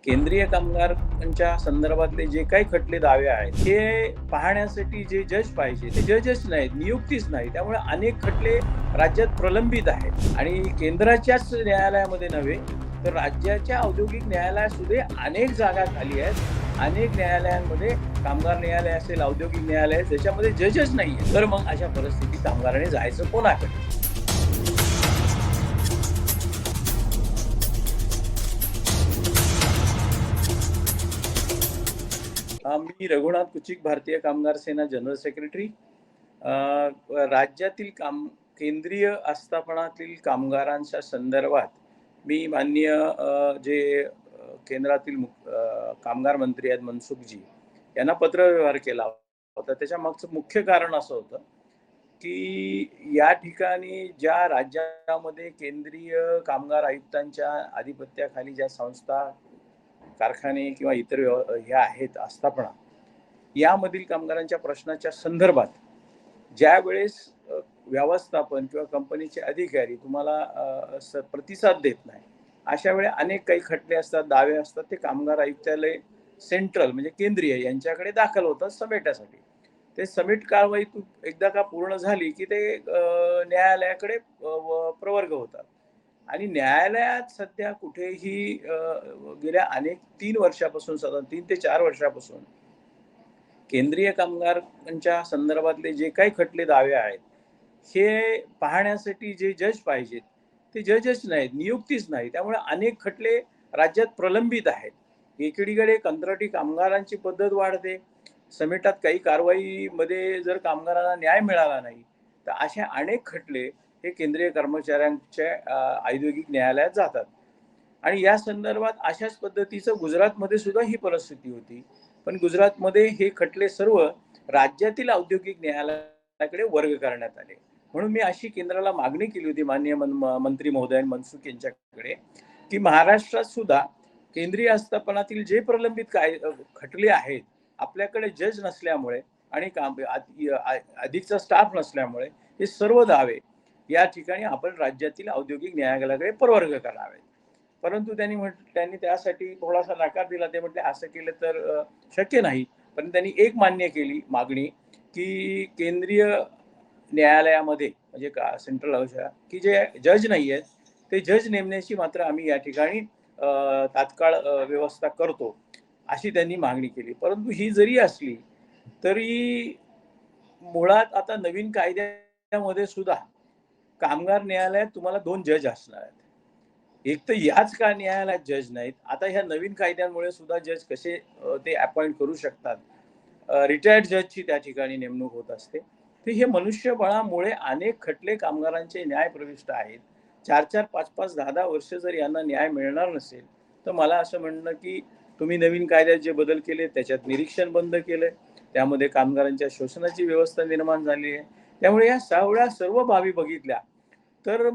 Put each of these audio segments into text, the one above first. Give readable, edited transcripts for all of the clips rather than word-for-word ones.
केंद्रीय कामगारांच्या संदर्भातले जे काही खटले दावे आहेत हे पाहण्यासाठी जे जज पाहिजे ते जजच नाहीत, नियुक्तीच नाही. त्यामुळे अनेक खटले राज्यात प्रलंबित आहेत आणि केंद्राच्याच न्यायालयामध्ये नव्हे तर राज्याच्या औद्योगिक न्यायालयात सुद्धा अनेक जागा खाली आहेत. अनेक न्यायालयांमध्ये कामगार न्यायालय असेल, औद्योगिक न्यायालय ज्याच्यामध्ये जजच नाहीये. तर मग अशा परिस्थितीत कामगारांनी जायचं कोणाकडे? मी रघुनाथ कुचिक, भारतीय कामगार सेना जनरल सेक्रेटरी. राज्यातील केंद्रीय आस्थापनातील कामगारांच्या संदर्भात मी माननीय केंद्रातील कामगार मंत्री आहेत मनसुखजी यांना पत्रव्यवहार केला होता. त्याच्या मागचं मुख्य कारण असं होतं की या ठिकाणी ज्या राज्यामध्ये केंद्रीय कामगार आयुक्तांच्या आधिपत्याखाली ज्या संस्था, कारखाने किंवा इतर ह्या आहेत आस्थापना, यामधील कामगारांच्या प्रश्नाच्या संदर्भात ज्या वेळेस व्यवस्थापन किंवा कंपनीचे अधिकारी तुम्हाला प्रतिसाद देत नाही, अशा वेळी अनेक काही खटले असतात, दावे असतात, ते कामगार आयुक्तालय सेंट्रल म्हणजे केंद्रीय यांच्याकडे दाखल होतात समेटासाठी. ते समेट कारवाई एकदा का पूर्ण झाली की ते न्यायालयाकडे प्रवर्ग होतात आणि न्यायालयात सध्या कुठेही गेल्या अनेक 3 वर्षापासून, 3 ते 4 वर्षापासून केंद्रीय कामगारांच्या संदर्भातले जे काही खटले दावे आहेत हे पाहण्यासाठी जे जज पाहिजेत ते जजच नाहीत, नियुक्तीच नाही. त्यामुळे अनेक खटले राज्यात प्रलंबित आहेत. एकीकडे कंत्राटी कामगारांची पद्धत वाढते, समेटात काही कारवाईमध्ये जर कामगारांना न्याय मिळाला नाही तर अशा अनेक खटले हे केंद्रीय कर्मचाऱ्यांच्या औद्योगिक न्यायालयात जातात. आणि या संदर्भात अशाच पद्धतीचं गुजरातमध्ये सुद्धा ही परिस्थिती होती. पण गुजरातमध्ये हे खटले सर्व राज्यातील औद्योगिक न्यायालयाकडे वर्ग करण्यात आले. म्हणून मी अशी केंद्राला मागणी केली होती माननीय मंत्री महोदय मनसुख यांच्याकडे की महाराष्ट्रात सुद्धा केंद्रीय आस्थापनातील जे प्रलंबित खटले आहेत, आपल्याकडे जज नसल्यामुळे आणि अधिकचा स्टाफ नसल्यामुळे हे सर्व दावे या ठिकाणी आपण राज्यातील औद्योगिक न्यायालयाकडे प्रवर्ग करावेत. परंतु त्यांनी त्यासाठी थोडासा नकार दिला. ते म्हटले असं केलं तर शक्य नाही. पण त्यांनी एक मान्य केली मागणी की केंद्रीय न्यायालयामध्ये म्हणजे सेंट्रल हाऊस की जे जज नाही आहेत ते जज नेमण्याची मात्र आम्ही या ठिकाणी तात्काळ व्यवस्था करतो, अशी त्यांनी मागणी केली. परंतु ही जरी असली तरी मुळात आता नवीन कायद्यामध्ये सुद्धा कामगार न्यायालयात तुम्हाला 2 जज असणार आहेत. एक तर याच का न्यायालयात जज नाहीत, आता ह्या नवीन कायद्यांमुळे सुद्धा जज कसे ते अपॉइंट करू शकतात. रिटायर्ड जजची त्या ठिकाणी नेमणूक होत असते. तर हे मनुष्यबळामुळे अनेक खटले कामगारांचे न्याय प्रविष्ट आहेत. 4-4, 5-5, 10-10 वर्ष जर यांना न्याय मिळणार नसेल तर मला असं म्हणणं की तुम्ही नवीन कायद्यात जे बदल केले त्याच्यात निरीक्षण बंद केलंय, त्यामध्ये कामगारांच्या शोषणाची व्यवस्था निर्माण झाली आहे. त्यामुळे या सर्व बाबी बघितल्या तर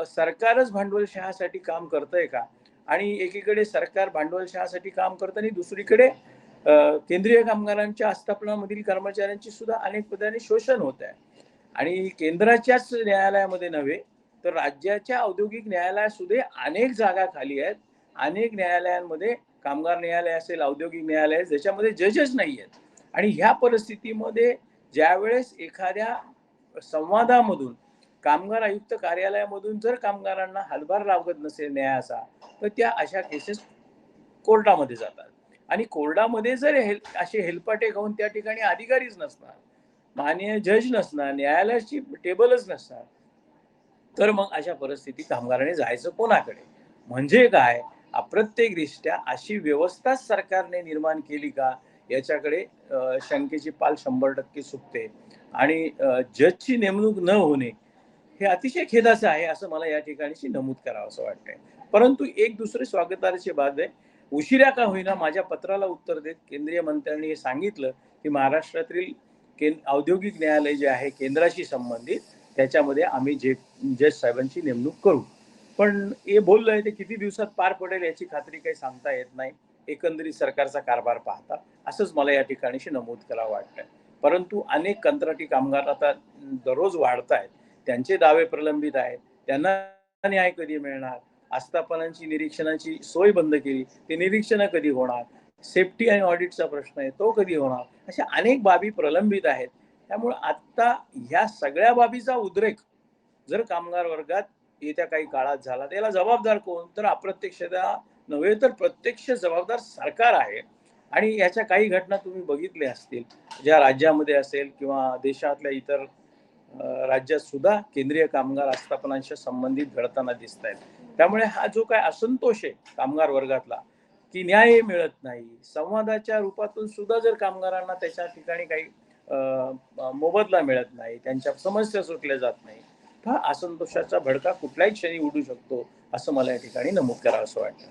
सरकारच भांडवलशाहासाठी काम करतंय का? आणि एकीकडे सरकार भांडवलशाहासाठी काम करतं आणि दुसरीकडे केंद्रीय कामगारांच्या आस्थापनामधील कर्मचाऱ्यांची सुद्धा अनेक पदांनी शोषण होत आहे. आणि केंद्राच्याच न्यायालयामध्ये नव्हे तर राज्याच्या औद्योगिक न्यायालयात सुद्धा अनेक जागा खाली आहेत. अनेक न्यायालयांमध्ये कामगार न्यायालय असेल, औद्योगिक न्यायालय ज्याच्यामध्ये जजच नाही आहेत. आणि ह्या परिस्थितीमध्ये ज्यावेळेस एखाद्या संवादामधून कामगार आयुक्त कार्यालयामधून जर कामगारांना हातभार लागत नसेल न्यायाचा तर त्या अशा केसेस कोर्टामध्ये जातात. आणि कोर्टामध्ये जर असे हेलपाटे खाऊन त्या ठिकाणी अधिकारीच नसणार, माननीय जज नसणार, न्यायालयाची टेबलच नसणार, तर मग अशा परिस्थितीत कामगारांनी जायचं कोणाकडे? म्हणजे काय, अप्रत्यक्षरित्या अशी व्यवस्थाच सरकारने निर्माण केली का याच्याकडे शंकेची पाल 100% सुटते. आणि जजची नेमणूक न होणे हे अतिशय खेदाचं आहे असं मला या ठिकाणी नमूद करावं असं वाटतंय. परंतु एक दुसरी स्वागतार्ह बाब आहे, उशिरा का होईना माझ्या पत्राला उत्तर देत केंद्रीय मंत्र्यांनी हे सांगितलं की महाराष्ट्रातील औद्योगिक न्यायालय जे आहे केंद्राशी संबंधित त्याच्यामध्ये आम्ही जज साहेबांची नेमणूक करू. पण हे बोललंय ते किती दिवसात पार पडेल याची खात्री काही सांगता येत नाही, एकंदरीत सरकारचा कारभार पाहता, असंच मला या ठिकाणी नमूद करावं वाटतंय. परंतु अनेक कंत्राटी कामगार आता दररोज वाढत आहेत, त्यांचे दावे प्रलंबित आहेत, त्यांना न्याय कधी मिळणार? आस्थापनांची निरीक्षणाची सोय बंद केली, ते निरीक्षणं कधी होणार? सेफ्टी आणि ऑडिटचा प्रश्न आहे, तो कधी होणार? अशा अनेक बाबी प्रलंबित आहेत. त्यामुळे आत्ता ह्या सगळ्या बाबीचा उद्रेक जर कामगार वर्गात येत्या काही काळात झाला, त्याला जबाबदार कोण? तर अप्रत्यक्षतः नव्हे तर प्रत्यक्ष जबाबदार सरकार आहे. आणि याच्या काही घटना तुम्ही बघितल्या असतील, ज्या राज्यामध्ये असेल किंवा देशातल्या इतर राज्यात सुद्धा केंद्रीय कामगार आस्थापनांशी संबंधित घडताना दिसत आहेत. त्यामुळे हा जो काय असंतोष आहे कामगार वर्गातला, की न्याय मिळत नाही, संवादाच्या रूपातून सुद्धा जर कामगारांना त्याच्या ठिकाणी काही मोबदला मिळत नाही, त्यांच्या समस्या सुटल्या जात नाही, हा असंतोषाचा भडका कुठल्याही क्षणी उडू शकतो, असं मला या ठिकाणी नमूद करावंसं वाटतं.